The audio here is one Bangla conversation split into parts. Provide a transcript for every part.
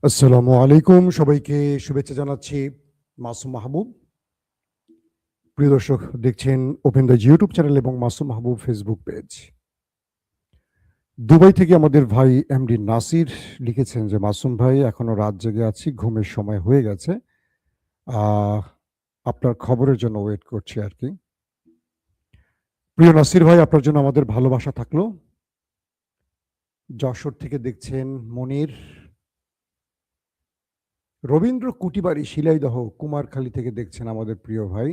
আসসালামু আলাইকুম, সবাইকে শুভেচ্ছা জানাচ্ছি। মাসুম মাহবুব। প্রিয় দর্শক, দেখছেন ওপেন দ্য ইউটিউব চ্যানেল এবং মাসুম মাহবুব ফেসবুক পেজ। দুবাই থেকে আমাদের ভাই এমডি নাসির লিখেছেন যে মাসুম ভাই, এখনো রাত জেগে আছি, ঘুমের সময় হয়ে গেছে। আহ, আপনার খবরের জন্য ওয়েট করছি আর কি। প্রিয় নাসির ভাই, আপনার জন্য আমাদের ভালোবাসা থাকলো। যশোর থেকে দেখছেন মনির। রবীন্দ্র কুটিবাড়ি শিলাইদহ কুমারখালী থেকে দেখছেন আমাদের প্রিয় ভাই।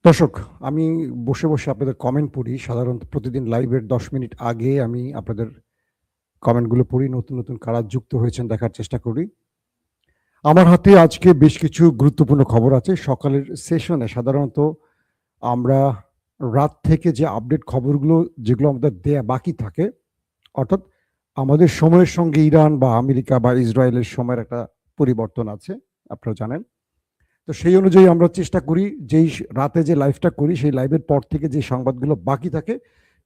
দর্শক, আমি বসে বসে আপনাদের কমেন্ট পড়ি। সাধারণত প্রতিদিন লাইভের 10 মিনিট আগে আমি আপনাদের কমেন্টগুলো পড়ি, নতুন নতুন কারা যুক্ত হয়েছেন দেখার চেষ্টা করি। আমার হাতে আজকে বেশ কিছু গুরুত্বপূর্ণ খবর আছে। সকালের সেশনে সাধারণত আমরা রাত থেকে যে আপডেট খবরগুলো, যেগুলো আমাদের দেয়া বাকি থাকে, অর্থাৎ আমাদের সময়ের সঙ্গে ইরান বা আমেরিকা বা ইসরায়েলের সময়ের একটা পরিবর্তন আছে, আপনারা জানেন। তো সেই অনুযায়ী আমরা চেষ্টা করি যেই রাতে যে লাইভটা করি সেই লাইভের পর থেকে যে সংবাদগুলো বাকি থাকে,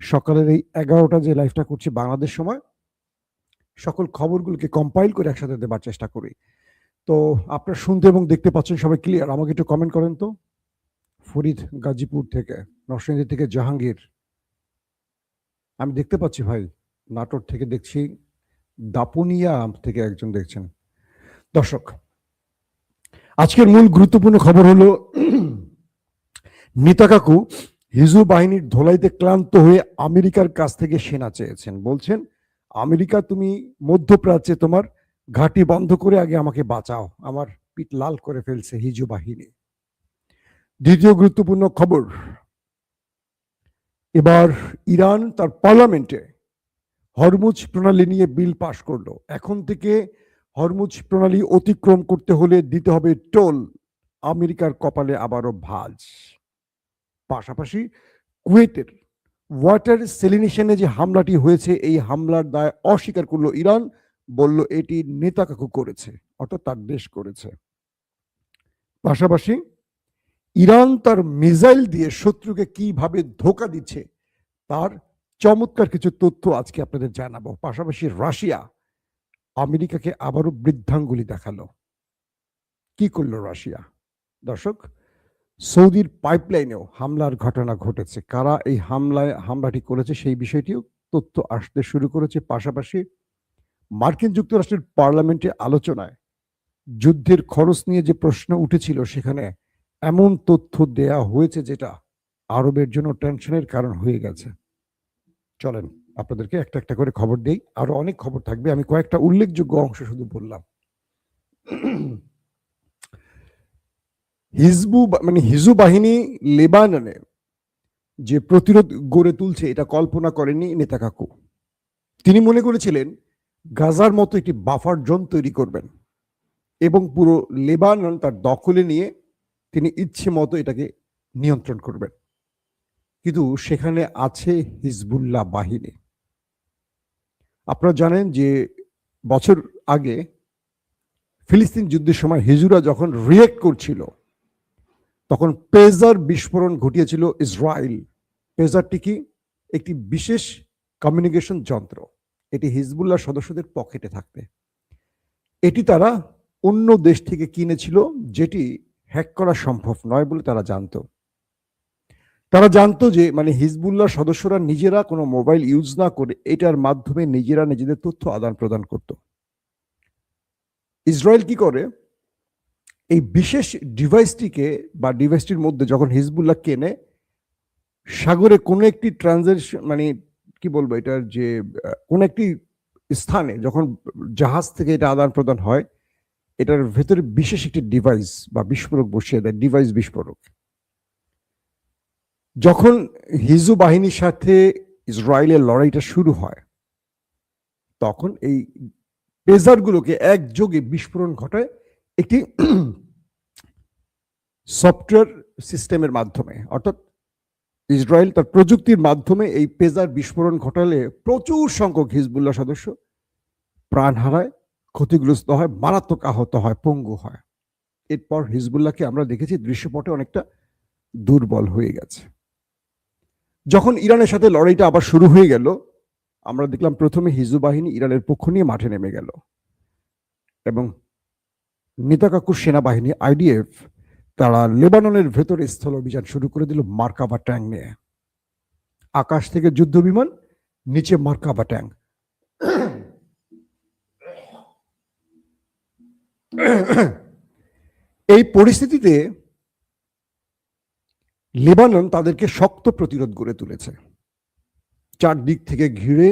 সকালের এই 11টা যে লাইভটা করছি বাংলাদেশ সময়, সকল খবরগুলোকে কম্পাইল করে একসাথে দেবার চেষ্টা করি। তো আপনারা শুনতে এবং দেখতে পাচ্ছেন সবাই ক্লিয়ার? আমাকে একটু কমেন্ট করেন তো। ফরিদ গাজীপুর থেকে, নরসিংদী থেকে জাহাঙ্গীর, আমি দেখতে পাচ্ছি ভাই। নাটোর থেকে দেখছি, দাপুনিয়া থেকে একজন দেখছেন। দর্শক, আজকের মূল গুরুত্বপূর্ণ খবর হলো নেতা কাকু হিজবুল বাহিনীর ধোলাইতে ক্লান্ত হয়ে আমেরিকার কাছ থেকে সেনা চেয়েছেন। বলছেন, আমেরিকা, তুমি মধ্যপ্রাচ্যে তোমার ঘাঁটি বন্ধ করে আগে আমাকে বাঁচাও, আমার পিঠ লাল করে ফেলছে হিজবুল বাহিনী। দ্বিতীয় গুরুত্বপূর্ণ খবর, এবার ইরান তার পার্লামেন্টে হরমুজ প্রণালী নিয়ে বিল পাশ করলো। এখন থেকে হরমুজ প্রণালী অতিক্রম করতে হলে দিতে হবে টোল। আমেরিকার কপালে আবারও ভাঁজ। পাশাপাশি কুয়েতের ওয়াটার সেলিনেশনে যে হামলাটি হয়েছে, এই হামলার দায় অস্বীকার করলো ইরান, বলল এটি নেতাকাকু করেছে, অর্থাৎ তার দেশ করেছে। পাশাপাশি ইরান তার মিসাইল দিয়ে শত্রুকে কিভাবে ধোঁকা দিচ্ছে তার চমৎকার কিছু তথ্য আজকে আপনাদের জানাবো। পাশাপাশি রাশিয়া আমেরিকাকে আবারও বৃদ্ধাঙ্গুলি দেখালো। কি করলো রাশিয়া? দর্শক, সৌদির পাইপলাইনেও হামলার ঘটনা ঘটেছে। কারা এই হামলাটি করেছে সেই বিষয়টিও তথ্য আসতে শুরু করেছে। পাশাপাশি মার্কিন যুক্তরাষ্ট্রের পার্লামেন্টে আলোচনায় যুদ্ধের খরচ নিয়ে যে প্রশ্ন উঠেছিল, সেখানে এমন তথ্য দেয়া হয়েছে যেটা আরবের জন্য টেনশনের কারণ হয়ে গেছে। চলেন আপনাদেরকে একটা একটা করে খবর দেই, আরো অনেক খবর থাকবে, আমি কয়েকটা উল্লেখযোগ্য অংশ শুধু বললাম। হিজবু বাহিনী লেবাননে যে প্রতিরোধ গড়ে তুলছে, এটা কল্পনা করেননি নেতা কাকু। তিনি মনে করেছিলেন গাজার মতো একটি বাফার জোন তৈরি করবেন এবং পুরো লেবানন তার দখলে নিয়ে তিনি ইচ্ছে মতো এটাকে নিয়ন্ত্রণ করবেন। কিন্তু সেখানে আছে হিজবুল্লাহ বাহিনী। আপনারা জানেন যে বছর আগে ফিলিস্তিন যুদ্ধের সময় হিজুরা যখন রিয়েক্ট করছিল, তখন পেজার বিস্ফোরণ ঘটিয়েছিল ইসরায়েল। পেজারটি কি? একটি বিশেষ কমিউনিকেশন যন্ত্র। এটি হিজবুল্লাহ সদস্যদের পকেটে থাকতে, এটি তারা অন্য দেশ থেকে কিনেছিল, যেটি হ্যাক করা সম্ভব নয় বলে তারা জানতো। তারা জানতো যে হিজবুল্লাহ সদস্যরা নিজেরা কোনো মোবাইল ইউজ না করে এটার মাধ্যমে নিজেরা নিজেদের তথ্য আদান প্রদান করত। ইসরায়েল কি করে, এই বিশেষ ডিভাইসটিকে বা ডিভাইসটির মধ্যে যখন হিজবুল্লাহ কেনে, সাগরে কোনো একটি ট্রানজাকশন কি বলবো, এটার যে কোন একটি স্থানে যখন জাহাজ থেকে এটা আদান প্রদান হয়, এটার ভেতরে বিশেষ একটি ডিভাইস বা বিস্ফোরক বসিয়ে দেয়, ডিভাইস বিস্ফোরক। যখন হিজবু বাহিনীর সাথে ইসরায়েলের লড়াইটা শুরু হয়, তখন এই পেজারগুলোকে একযোগে বিস্ফোরণ ঘটায় একটি সফটওয়্যার সিস্টেমের মাধ্যমে, অর্থাৎ ইসরায়েল তার প্রযুক্তির মাধ্যমে এই পেজার বিস্ফোরণ ঘটালে প্রচুর সংখ্যক হিজবুল্লাহ সদস্য প্রাণ হারায়, ক্ষতিগ্রস্ত হয়, মারাত্মক আহত হয়, পঙ্গু হয়। এরপর হিজবুল্লাহকে আমরা দেখেছি দৃশ্যপটে অনেকটা দুর্বল হয়ে গেছে। যখন ইরানের সাথে লড়াইটা আবার শুরু হয়ে গেল, আমরা দেখলাম প্রথমে হিজবুল বাহিনী ইরানের পক্ষ নিয়ে মাঠে নেমে গেল এবং নেতা কাকুর সেনাবাহিনী আইডিএফ তারা লেবাননের ভেতরে স্থল অভিযান শুরু করে দিল মার্কাভা ট্যাঙ্ক নিয়ে। আকাশ থেকে যুদ্ধ বিমান, নিচে মার্কাভা ট্যাঙ্ক। এই পরিস্থিতিতে লেবানন তাদেরকে শক্ত প্রতিরোধ গড়ে তুলেছে। চারদিক থেকে ঘিরে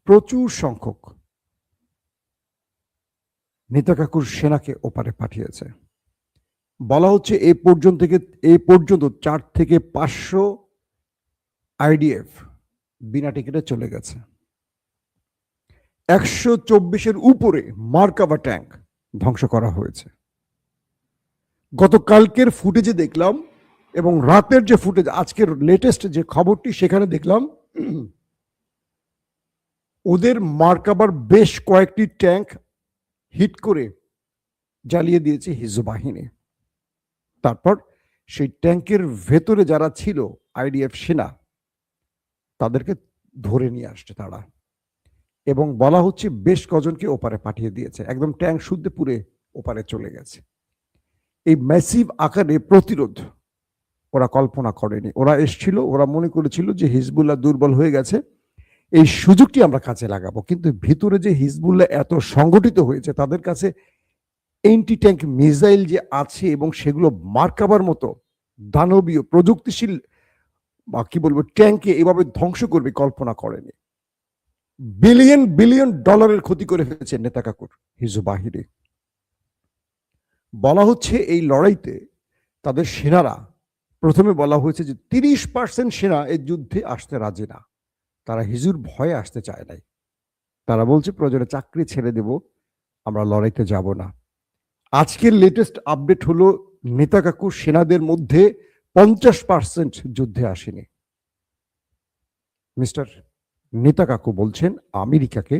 প্রচুর সংখ্যক নেতা কাকুর সেনাকে ওপারে পাঠিয়েছে। বলা হচ্ছে এই পর্যন্ত 4 থেকে 500 আইডিএফ বিনা টিকিটে চলে গেছে। 124-এর উপরে মার্কাভা ট্যাঙ্ক ধ্বংস করা হয়েছে। গতকালকের ফুটেজে দেখলাম এবং রাতের যে ফুটেজ, আজকের লেটেস্ট যে খবরটি, সেখানে দেখলাম ওদের মার্কাভার বেশ কয়েকটি ট্যাঙ্ক হিট করে জ্বালিয়ে দিয়েছে হিজবুল বাহিনী। তারপর সেই ট্যাঙ্কের ভেতরে যারা ছিল আইডিএফ সেনা, তাদেরকে ধরে নিয়ে আসছে তারা, এবং বলা হচ্ছে বেশ কজনকে ওপারে পাঠিয়ে দিয়েছে। একদম ট্যাঙ্ক শুদ্ধ পুরে ওপারে চলে গেছে। এই ম্যাসিভ আকারে প্রতিরোধ ওরা কল্পনা করেনি। ওরা এসছিল, ওরা মনে করেছিল যে হিজবুল্লাহ দুর্বল হয়ে গেছে, এই সুযোগটি আমরা কাজে লাগাবো। কিন্তু ভিতরে যে হিজবুল্লাহ এত সংগঠিত হয়েছে, তাদের কাছে এন্টি ট্যাঙ্ক মিসাইল যে আছে এবং সেগুলো মার্কাভার মতো দানবীয় প্রযুক্তিশীল বা কি বলবো ট্যাঙ্কে এভাবে ধ্বংস করবে কল্পনা করেনি। বিলিয়ন বিলিয়ন ডলারের ক্ষতি করে ফেলেছে নেতা কাকুর হিজবুল বাহিনী। বলা হচ্ছে এই লড়াইতে তাদের সেনারা, প্রথমে বলা হয়েছে যে 30% সেনা এই যুদ্ধে আসতে রাজি না। তারা হিজুর ভয়ে আসতে চায় নাই। তারা বলছে প্রয়োজনে চাকরি ছেড়ে দেব, আমরা লড়াইতে যাব না। আজকের লেটেস্ট আপডেট হলো নেতা কাকুর সেনাদের মধ্যে 50% যুদ্ধে আসেনি। মিস্টার নেতা কাকু বলছেন আমেরিকাকে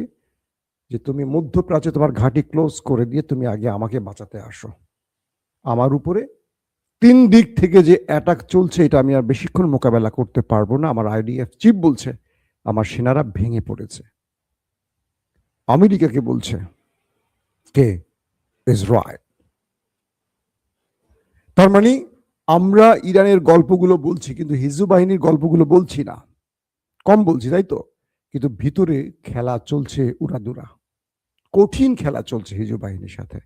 যে তুমি মধ্যপ্রাচ্যে তোমার ঘাঁটি ক্লোজ করে দিয়ে তুমি আগে আমাকে বাঁচাতে আসো। আমার উপরে 3 দিক থেকে যে অ্যাটাক চলছে, এটা আমি আর বেশিক্ষণ মোকাবেলা করতে পারবো না। আমার আইডিএফ চিফ বলছে আমার সেনারা ভেঙে পড়েছে। আমেরিকাকে বলছে কে? ইসরায়েল। তার মানে আমরা ইরানের গল্পগুলো বলছি, কিন্তু হিজবুল বাহিনীর গল্পগুলো বলছি না। কম বলছি, তাই তো? কিন্তু ভিতরে খেলা চলছে উড়াদুরা, কঠিন খেলা চলছে হিজবুল বাহিনীর সাথে।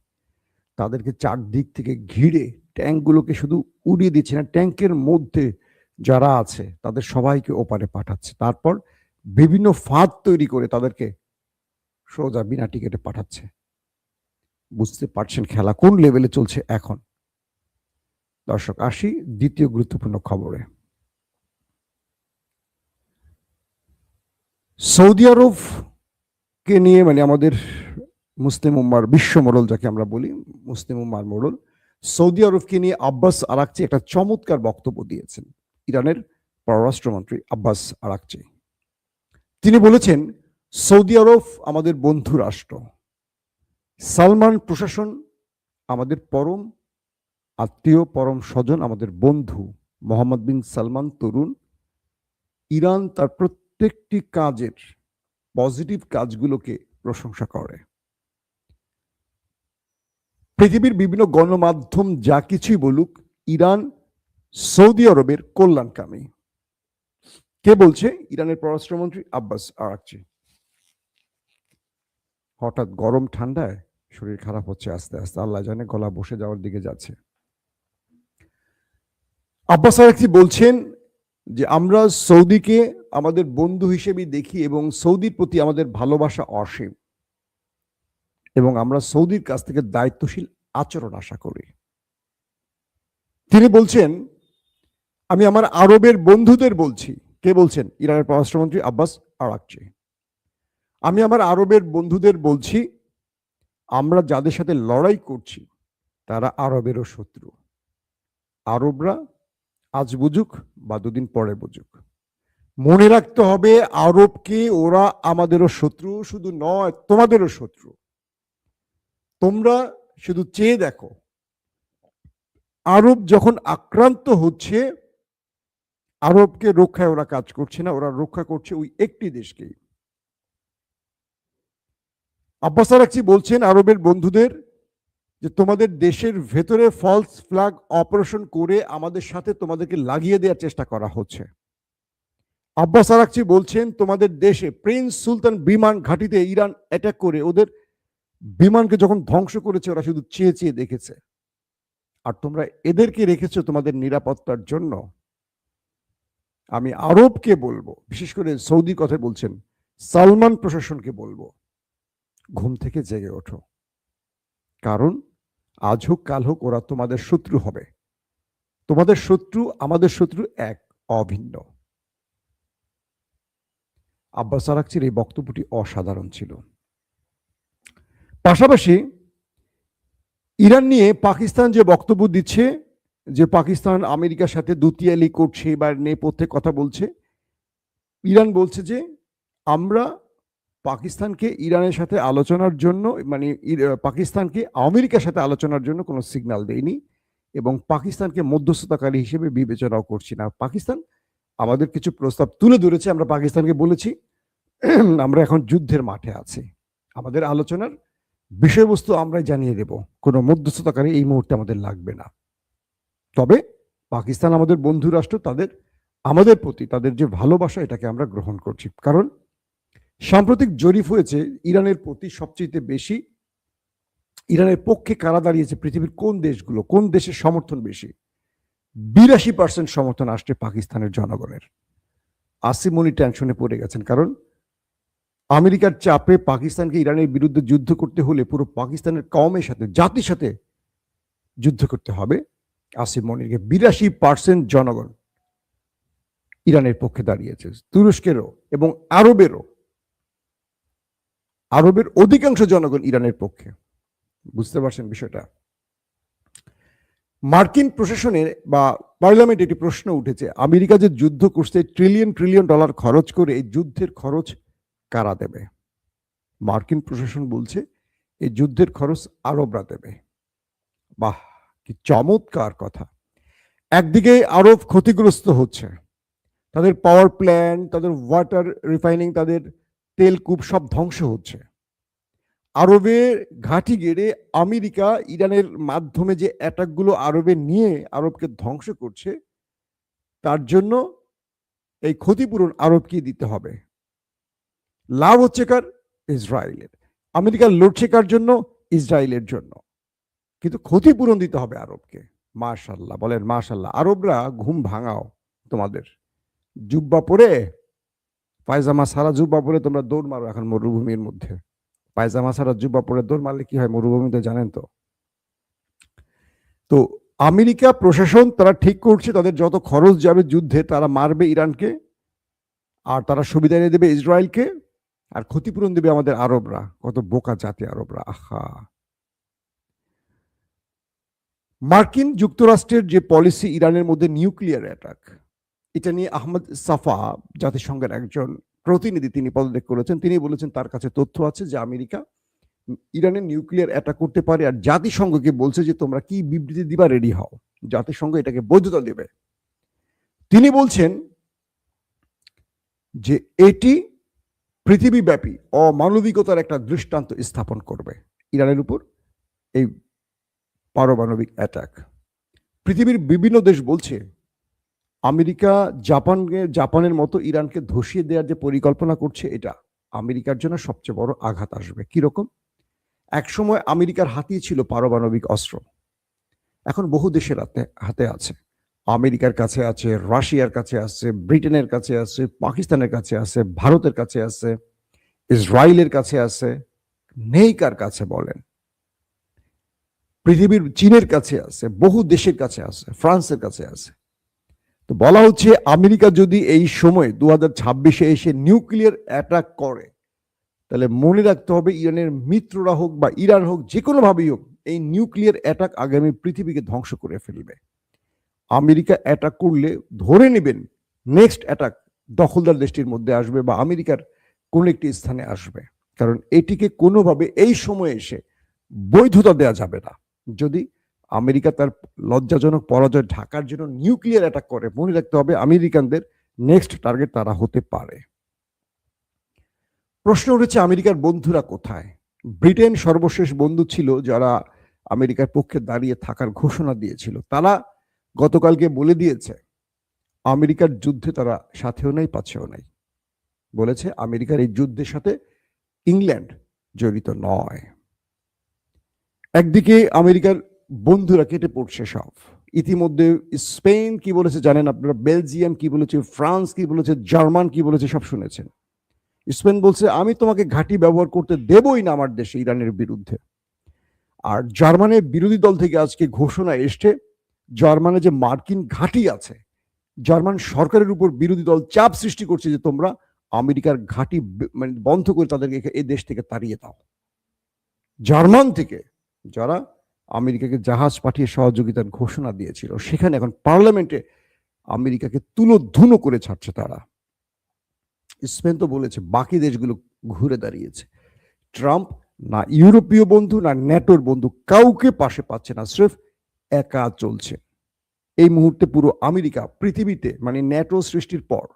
তাদেরকে চারদিক থেকে ঘিরে ট্যাঙ্কগুলোকে শুধু উড়িয়ে দিচ্ছে না, ট্যাঙ্কের মধ্যে যারা আছে তাদের সবাইকে ওপারে পাঠাচ্ছে। তারপর বিভিন্ন ফাঁদ তৈরি করে তাদেরকে সোজা বিনা টিকিটে পাঠাচ্ছে। বুঝতে পারছেন খেলা কোন লেভেলে চলছে এখন। দর্শক, আসি দ্বিতীয় গুরুত্বপূর্ণ খবরে। সৌদি আরবকে নিয়ে, মানে আমাদের মুসলিম উম্মার বিশ্ব মোড়ল যাকে আমরা বলি, মুসলিম উম্মার মোড়ল, সৌদি আরবকে নিয়ে আব্বাস আরাকচি একটা চমৎকার বক্তব্য দিয়েছেন। ইরানের পররাষ্ট্রমন্ত্রী আব্বাস আরাকচি, তিনি বলেছেন সৌদি আরব আমাদের বন্ধু রাষ্ট্র, সালমান প্রশাসন আমাদের পরম আত্মীয়, পরম স্বজন, আমাদের বন্ধু। মোহাম্মদ বিন সালমান তরুণ। ইরান তার প্রত্যেকটি কাজের, পজিটিভ কাজগুলোকে প্রশংসা করে। পৃথিবীর বিভিন্ন গণমাধ্যম যা কিছুই বলুক, ইরান সৌদি আরবের কল্যাণকামী। কে বলছে? ইরানের পররাষ্ট্রমন্ত্রী আব্বাস আরাকচি। হঠাৎ গরম ঠান্ডায় শরীর খারাপ হচ্ছে আস্তে আস্তে, আল্লাহ জানে, গলা বসে যাওয়ার দিকে যাচ্ছে। আব্বাস আরাকচি বলছেন যে আমরা সৌদিকে আমাদের বন্ধু হিসেবেই দেখি এবং সৌদির প্রতি আমাদের ভালোবাসা অসীম, এবং আমরা সৌদির কাছ থেকে দায়িত্বশীল আচরণ আশা করি। তিনি বলছেন আমি আমার আরবের বন্ধুদের বলছি। কে বলছেন? ইরানের পররাষ্ট্রমন্ত্রী আব্বাস আরাকচি। আমি আমার আরবের বন্ধুদের বলছি, আমরা যাদের সাথে লড়াই করছি তারা আরবেরও শত্রু। আরবরা আজ বুঝুক বা দুদিন পরে বুঝুক, মনে রাখতে হবে আরবকে ওরা আমাদেরও শত্রু, শুধু নয় তোমাদেরও শত্রু। তোমরা শুধু চেয়ে দেখো, আরব যখন আক্রান্ত হচ্ছে, আরবকে রক্ষায় ওরা কাজ করছে না, ওরা রক্ষা করছে ওই একটি দেশকেই, আব্বাস আরাকচি বলছেন আরবের বন্ধুদের যে তোমাদের দেশের ভেতরে ফলস ফ্ল্যাগ অপারেশন করে আমাদের সাথে তোমাদেরকে লাগিয়ে দেওয়ার চেষ্টা করা হচ্ছে। আব্বাস আরাকচি বলছেন তোমাদের দেশে প্রিন্স সুলতান বিমান ঘাঁটিতে ইরান অ্যাটাক করে ওদের বিমানকে যখন ধ্বংস করেছে ওরা শুধু চেয়ে চেয়ে দেখেছে, আর তোমরা এদেরকে রেখেছো তোমাদের নিরাপত্তার জন্য। আমি আরবকে বলবো, বিশেষ করে সৌদি কথা বলছেন, সালমান প্রশাসনকে বলবো, ঘুম থেকে জেগে ওঠো, কারণ আজ হোক কাল হোক ওরা তোমাদের শত্রু হবে। তোমাদের শত্রু আমাদের শত্রু এক, অভিন্ন। আব্বাস আরাকচির এই বক্তব্যটি অসাধারণ ছিল। পাশাপাশি ইরান নিয়ে পাকিস্তান যে বক্তব্য দিচ্ছে যে পাকিস্তান আমেরিকার সাথে দুতিয়ালি করছে বা নেপথ্যে কথা বলছে, ইরান বলছে যে আমরা পাকিস্তানকে ইরানের সাথে আলোচনার জন্য, মানে পাকিস্তানকে আমেরিকার সাথে আলোচনার জন্য কোনো সিগন্যাল দেয়নি এবং পাকিস্তানকে মধ্যস্থতাকারী হিসেবে বিবেচনাও করছি না। পাকিস্তান আমাদের কিছু প্রস্তাব তুলে ধরেছে, আমরা পাকিস্তানকে বলেছি আমরা এখন যুদ্ধের মাঠে আছি, আমাদের আলোচনার বিষয়বস্তু আমরাই জানিয়ে দেব, কোনো মধ্যস্থতাকারী এই মুহূর্তে আমাদের লাগবে না। তবে পাকিস্তান আমাদের বন্ধু রাষ্ট্র, তাদের আমাদের প্রতি তাদের যে ভালোবাসা এটাকে আমরা গ্রহণ করছি। কারণ সাম্প্রতিক জরিপ হয়েছে ইরানের প্রতি সবচেয়ে বেশি, ইরানের পক্ষে কারা দাঁড়িয়েছে পৃথিবীর কোন দেশগুলো, কোন দেশের সমর্থন বেশি? 82% সমর্থন আসছে পাকিস্তানের জনগণের। আসিম মনি টেনশনে পড়ে গেছেন, কারণ আমেরিকার চাপে পাকিস্তানকে ইরানের বিরুদ্ধে যুদ্ধ করতে হলে পুরো পাকিস্তানের কওমের সাথে, জাতির সাথে যুদ্ধ করতে হবে। আসিম মনিরকে 82% জনগণ ইরানের পক্ষে দাঁড়িয়েছে, তুরস্কেরও এবং আরবের অধিকাংশ জনগণ ইরানের পক্ষে। বুঝতে পারছেন বিষয়টা? মার্কিন প্রশাসনের বা পার্লামেন্টে একটি প্রশ্ন উঠেছে, আমেরিকা যে যুদ্ধ করছে ট্রিলিয়ন ডলার খরচ করে, এই যুদ্ধের খরচ কারা দেবে? মার্কিন প্রশাসন বলছে এই যুদ্ধের খরচ আরবরা দেবে। বাহ, কি চমৎকার কথা! একদিকে আরব ক্ষতিগ্রস্ত হচ্ছে, তাদের পাওয়ার প্ল্যান্ট, তাদের ওয়াটার রিফাইনিং, তাদের তেলকূপ সব ধ্বংস হচ্ছে। আরবের ঘাঁটি গেড়ে আমেরিকা ইরানের মাধ্যমে যে অ্যাটাকগুলো আরবে নিয়ে আরবকে ধ্বংস করছে, তার জন্য এই ক্ষতিপূরণ আরবকে দিতে হবে। লাভ হচ্ছে কার? ইসরায়েলের। আমেরিকা লড়ছে কার জন্য? ইসরায়েলের জন্য। কিন্তু ক্ষতিপূরণ দিতে হবে আরবকে। মাশাল্লাহ, বলেন মাশাল্লাহ। আরবরা ঘুম ভাঙাও তোমাদের। জুব্বা পরে, পায়জামা সারা জুব্বা পরে তোমরা দৌড় মারো এখন মরুভূমির মধ্যে। পায়জামা সারা জুব্বা পরে দৌড় মারলে কি হয় মরুভূমিতে জানেন তো? তো আমেরিকা প্রশাসন তারা ঠিক করছে তাদের যত খরচ যাবে যুদ্ধে, তারা মারবে ইরানকে, আর তারা সুবিধা এনে দেবে ইসরায়েলকে, আর ক্ষতিপূরণ দেবে আমাদের আরবরা। কত বোকা জাতি আরবরা! আহা! মার্কিন যুক্তরাষ্ট্রের যে পলিসি ইরানের মধ্যে নিউক্লিয়ার অ্যাটাক, এটা নিয়ে আহমদ সাফা, জাতিসংঘের একজন প্রতিনিধি, তিনি পদত্যাগ করেছেন। তিনি বলেছেন তার কাছে তথ্য আছে যে আমেরিকা ইরানের নিউক্লিয়ার অ্যাটাক করতে পারে, আর জাতিসংঘকে বলছে যে তোমরা কি বিবৃতি দিবা, রেডি হও, জাতিসংঘ এটাকে বৈধতা দেবে। তিনি বলছেন যে এটি পৃথিবীব্যাপী অমানবিকতার একটা দৃষ্টান্ত স্থাপন করবে ইরানের উপর এই পারমাণবিক অ্যাটাক। পৃথিবীর বিভিন্ন দেশ বলছে আমেরিকা জাপানের মতো ইরানকে ধসিয়ে দেওয়ার যে পরিকল্পনা করছে, এটা আমেরিকার জন্য সবচেয়ে বড় আঘাত আসবে। কিরকম? একসময় আমেরিকার হাতেই ছিল পারমাণবিক অস্ত্র, এখন বহু দেশের হাতে আছে। আমেরিকার কাছে আছে, রাশিয়ার কাছে আছে, ব্রিটেনের কাছে আছে, পাকিস্তানের কাছে আছে, ভারতের কাছে আছে, ইসরায়েলের কাছে আছে, নেই কার কাছে বলেন? পৃথিবীর চীনের কাছে আছে, বহু দেশের কাছে আছে, ফ্রান্সের কাছে আছে। তো বলা হচ্ছে আমেরিকা যদি এই সময় 2026-এ এসে নিউক্লিয়ার অ্যাটাক করে, তাহলে মনে রাখতে হবে ইরানের মিত্ররা হোক বা ইরান হোক, যে কোনো ভাবেই হোক, এই নিউক্লিয়ার অ্যাটাক আগামী পৃথিবীকে ধ্বংস করে ফেলবে। আমেরিকা অ্যাটাক করলে ধরে নেবেন নেক্সট অ্যাটাক দখলদার দেশটির মধ্যে আসবে বা আমেরিকার কোন একটি স্থানে আসবে। কারণ এটিকে কোনোভাবে এই সময়ে এসে বৈধতা দেওয়া যাবে না। যদি আমেরিকা তার লজ্জাজনক পরাজয় ঢাকার জন্য নিউক্লিয়ার অ্যাটাক করে, মনে রাখতে হবে আমেরিকানদের নেক্সট টার্গেট তারা হতে পারে। প্রশ্ন উঠেছে আমেরিকার বন্ধুরা কোথায়? ব্রিটেন সর্বশেষ বন্ধু ছিল যারা আমেরিকার পক্ষে দাঁড়িয়ে থাকার ঘোষণা দিয়েছিল। তারা গতকালকে বলে দিয়েছে আমেরিকার যুদ্ধে তারা সাথেও নাই পাছেও নাই। বলেছে আমেরিকার এই যুদ্ধের সাথে ইংল্যান্ড জড়িত নয়। একদিকে আমেরিকার বন্ধুরা কেটে পড়ছে সব। ইতিমধ্যে স্পেন কি বলেছে জানেন আপনারা, বেলজিয়াম কি বলেছে, ফ্রান্স কি বলেছে, জার্মান কি বলেছে সব শুনেছেন। স্পেন বলছে আমি তোমাকে ঘাঁটি ব্যবহার করতে দেবই না আমার দেশে ইরানের বিরুদ্ধে। আর জার্মানের বিরোধী দল থেকে আজকে ঘোষণা এসছে জার্মানে যে মার্কিন ঘাঁটি আছে, জার্মান সরকারের উপর বিরোধী দল চাপ সৃষ্টি করছে যে তোমরা আমেরিকার ঘাঁটি মানে বন্ধ করে তাদেরকে এই দেশ থেকে তাড়িয়ে দাও। জার্মান থেকে যারা আমেরিকাকে জাহাজ পাঠিয়ে সহযোগিতার ঘোষণা দিয়েছিল, সেখানে এখন পার্লামেন্টে আমেরিকাকে তুলোধুনো করে ছাড়ছে তারা। স্পেন তো বলেছে, বাকি দেশগুলো ঘুরে দাঁড়িয়েছে। ট্রাম্প না ইউরোপীয় বন্ধু না ন্যাটোর বন্ধু কাউকে পাশে পাচ্ছে না, স্রেফ একা চলছে। এই মুহূর্তে পুরো আমেরিকা পৃথিবীতে মানে ন্যাটো সৃষ্টির পর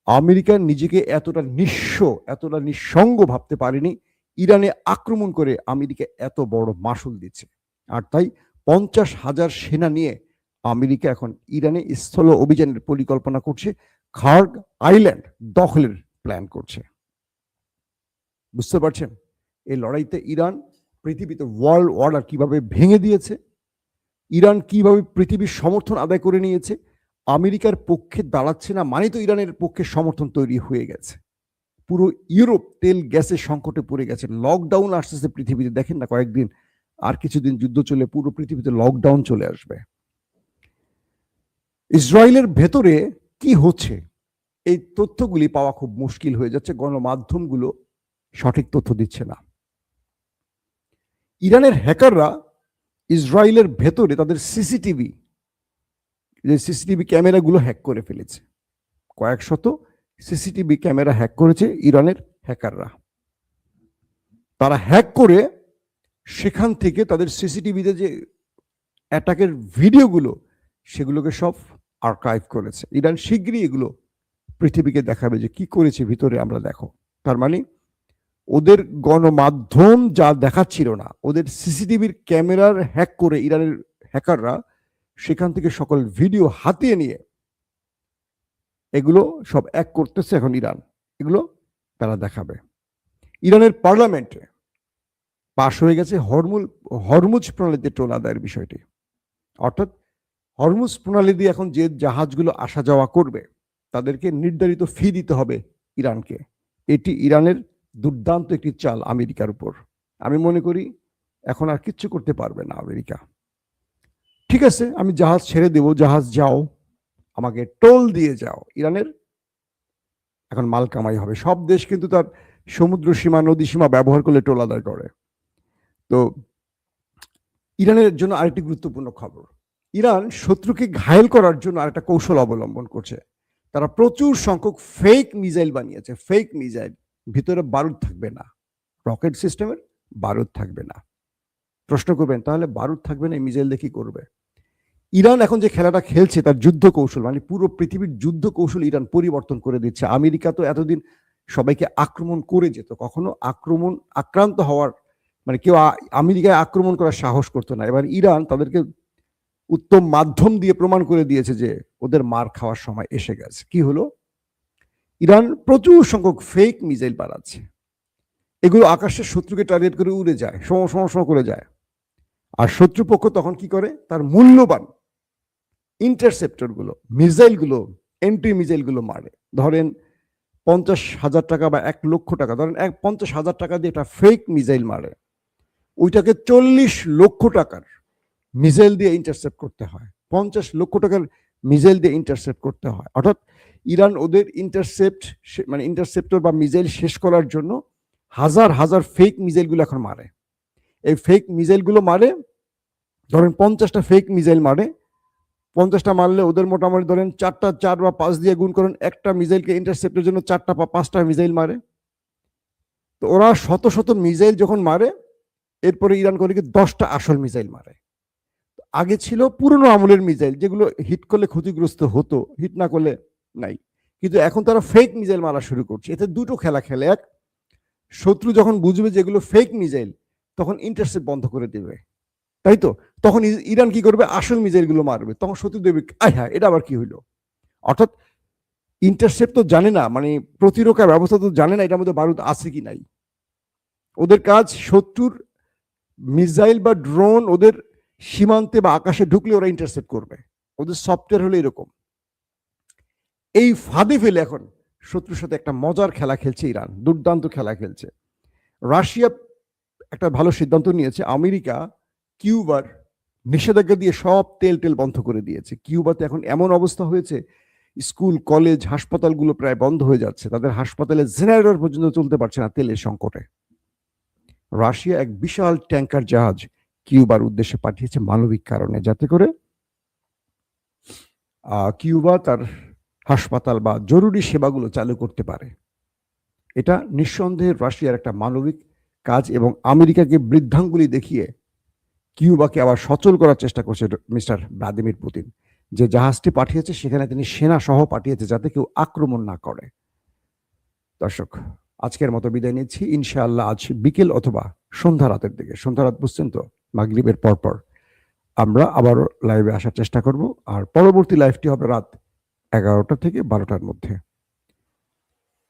আমেরিকা নিজেকে এতটা নিঃস্ব এতটা নিঃসঙ্গ ভাবতে পারেনি। ইরানে আক্রমণ করে আমেরিকা এত বড় মাসুল দিচ্ছে। আর তাই 50,000 সেনা নিয়ে আমেরিকা এখন ইরানে স্থল অভিযানের পরিকল্পনা করছে, খার্গ আইল্যান্ড দখলের প্ল্যান করছে। বুঝতে পারছেন এই লড়াইতে ইরান পৃথিবীতে ওয়ার্ল্ড অর্ডার কিভাবে ভেঙে দিয়েছে, ইরান কিভাবে পৃথিবীর সমর্থন আদায় করে নিয়েছে। আমেরিকার পক্ষে দাঁড়াচ্ছে না মানে তো ইরানের পক্ষে সমর্থন তৈরি হয়ে গেছে। পুরো ইউরোপ তেল গ্যাসের সংকটে পড়ে গেছে। লকডাউন আসতেছে পৃথিবীতে, দেখেন না কয়েকদিন আর কিছুদিন যুদ্ধ চলে পুরো পৃথিবীতে লকডাউন চলে আসবে। ইসরায়েলের ভেতরে কি হচ্ছে এই তথ্যগুলি পাওয়া খুব মুশকিল হয়ে যাচ্ছে, গণমাধ্যমগুলো সঠিক তথ্য দিচ্ছে না। ইরানের হ্যাকাররা ইসরায়েলের ভেতরে তাদের সিসিটিভি ক্যামেরাগুলো হ্যাক করে ফেলেছে। কয়েক শত সিসিটিভি ক্যামেরা হ্যাক করেছে ইরানের হ্যাকাররা। তারা হ্যাক করে সেখান থেকে তাদের সিসিটিভিতে যে অ্যাটাকের ভিডিওগুলো সেগুলোকে সব আর্কাইভ করেছে। ইরান শীঘ্রই এগুলো পৃথিবীকে দেখাবে যে কি করেছে ভিতরে আমরা দেখো। তার মানে ওদের গণমাধ্যম যা দেখাচ্ছিল না, ওদের সিসিটিভির ক্যামেরার হ্যাক করে ইরানের হ্যাকাররা সেখান থেকে সকল ভিডিও হাতিয়ে নিয়ে এগুলো সব এক করতেছে এখন ইরান। এগুলো তারা দেখাবে। ইরানের পার্লামেন্টে পাশ হয়ে গেছে হরমুজ প্রণালীতে টোল আদায়ের বিষয়টি। অর্থাৎ হরমুজ প্রণালী দিয়ে এখন যে জাহাজগুলো আসা যাওয়া করবে তাদেরকে নির্ধারিত ফি দিতে হবে ইরানকে। এটি ইরানের দুর্দান্ত একটি চাল আমেরিকার উপর। আমি মনে করি এখন আর কিচ্ছু করতে পারবে না আমেরিকা। ঠিক আছে, আমি জাহাজ ছেড়ে দেব, জাহাজ যাও, আমাকে টোল দিয়ে যাও। ইরানের এখন মাল কামাই হবে। সব দেশ কিন্তু তার সমুদ্র সীমা নদী সীমা ব্যবহার করলে টোল আদায় করে। তো ইরানের জন্য আরেকটি গুরুত্বপূর্ণ খবর, ইরান শত্রুকে ঘায়েল করার জন্য আরেকটা কৌশল অবলম্বন করছে। তারা প্রচুর সংখ্যক ফেক মিসাইল বানিয়েছে। ফেক মিসাইল, ভিতরে বারুদ থাকবে না, রকেট সিস্টেমের বারুদ থাকবে না। প্রশ্ন করবেন তাহলে বারুদ থাকবে না, এই মিসাইল দিয়ে কি করবে? ইরান এখন যে খেলাটা খেলছে তার যুদ্ধ কৌশল মানে পুরো পৃথিবীর যুদ্ধ কৌশল ইরান পরিবর্তন করে দিচ্ছে। আমেরিকা তো এতদিন সবাইকে আক্রমণ করে যেত, কখনো আক্রান্ত হওয়ার মানে কেউ আমেরিকায় আক্রমণ করার সাহস করতো না। এবার ইরান তাদেরকে উত্তম মাধ্যম দিয়ে প্রমাণ করে দিয়েছে যে ওদের মার খাওয়ার সময় এসে গেছে। কি হলো, ইরান প্রচুর সংখ্যক ফেক মিসাইল বানাচ্ছে। এগুলো আকাশের শত্রুকে টার্গেট করে উড়ে যায়, সময় করে যায়। আর শত্রুপক্ষ তখন কি করে, তার মূল্যবান ইন্টারসেপ্টরগুলো মিসাইলগুলো এন্ট্রি মিসাইলগুলো মারে। ধরেন 50,000 টাকা বা 1 লক্ষ টাকা, ধরেন 50,000 টাকা দিয়ে একটা ফেক মিসাইল মারে, ওইটাকে 40 লক্ষ টাকার মিসাইল দিয়ে ইন্টারসেপ্ট করতে হয়। 50 লক্ষ টাকার মিসাইল দিয়ে ইন্টারসেপ্ট করতে হয়। অর্থাৎ ইরান ওদের ইন্টারসেপ্টর বা মিসাইল শেষ করার জন্য হাজার হাজার ফেক মিসাইলগুলো এখন মারে। এই ফেক মিসাইলগুলো মারে, ধরেন 50টা ফেক মিসাইল মারে, 50টা মারলে ওদের মোটামুটি ধরেন 4টা 4 বা 5 দিয়ে গুণ করেন, একটা মিসাইলকে ইন্টারসেপ্টের জন্য 4টা বা 5টা মিসাইল মারে। তো ওরা শত শত মিসাইল যখন মারে, এরপরে ইরান করে কি 10টা আসল মিসাইল মারে। আগে ছিল পুরনো আমলের মিসাইল যেগুলো হিট করলে ক্ষতিগ্রস্ত হতো, হিট না করলে নাই। কিন্তু এখন তারা ফেক মিসাইল মারা শুরু করছে। এতে দুটো খেলা খেলে, এক শত্রু যখন বুঝবে যে এগুলো ফেক মিসাইল, তখন ইন্টারসেপ্ট বন্ধ করে দেবে, তাই তো? তখন ইরান কি করবে? আসল মিসাইলগুলো মারবে। তখন শত্রু দেবে, আয় হ্যাঁ, এটা আবার কি হইলো? অর্থাৎ ইন্টারসেপ্ট তো জানে না, মানে প্রতিরক্ষা ব্যবস্থা তো জানে না এটার মধ্যে বারুদ আছে কি নাই। ওদের কাজ শত্রুর মিসাইল বা ড্রোন ওদের সীমান্তে বা আকাশে ঢুকলে ওরা ইন্টারসেপ্ট করবে। ওদের সফটওয়্যার হলো এরকম। এই ফাঁদে ফেলে এখন শত্রুর সাথে একটা মজার খেলা খেলছে ইরান, দুর্দান্ত খেলা খেলছে। রাশিয়া একটা ভালো সিদ্ধান্ত নিয়েছে, আমেরিকা কিউবার নিষেধাজ্ঞা দিয়ে সব তেল বন্ধ করে দিয়েছে। কিউবাতে এখন এমন অবস্থা হয়েছে, স্কুল কলেজ হাসপাতালগুলো প্রায় বন্ধ হয়ে যাচ্ছে, তাদের হাসপাতালে জেনারেটর পর্যন্ত চলতে পারছে না তেলের সংকটে। রাশিয়া এক বিশাল ট্যাঙ্কার জাহাজ কিউবার উদ্দেশ্যে পাঠিয়েছে মানবিক কারণে, যাতে করে কিউবা তার হাসপাতাল বা জরুরি সেবাগুলো চালু করতে পারে। এটা নিঃসন্দেহে রাশিয়ার একটা মানবিক কাজ, এবং আমেরিকাকে বৃদ্ধাঙ্গুলি দেখিয়ে কিউবাকে আবার সচল করার চেষ্টা করছে মিস্টার ভ্লাদিমির পুতিন। যে জাহাজটি পাঠিয়েছে সেখানে তিনি সেনা সহ পাঠিয়েছে, যাতে কেউ আক্রমণ না করে। দর্শক, আজকের মতো বিদায় নিচ্ছি। ইনশাআল্লাহ আজ বিকেল অথবা সন্ধ্যা রাতের দিকে, সন্ধ্যা রাত বুঝছেন তো, মাগরিবের পরপর আমরা আবার লাইভে আসার চেষ্টা করব। আর পরবর্তী লাইভটি হবে রাত 11টা থেকে 12টার মধ্যে।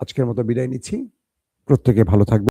আজকের মতো বিদায় নিচ্ছি। প্রত্যেকে ভালো থাকবে।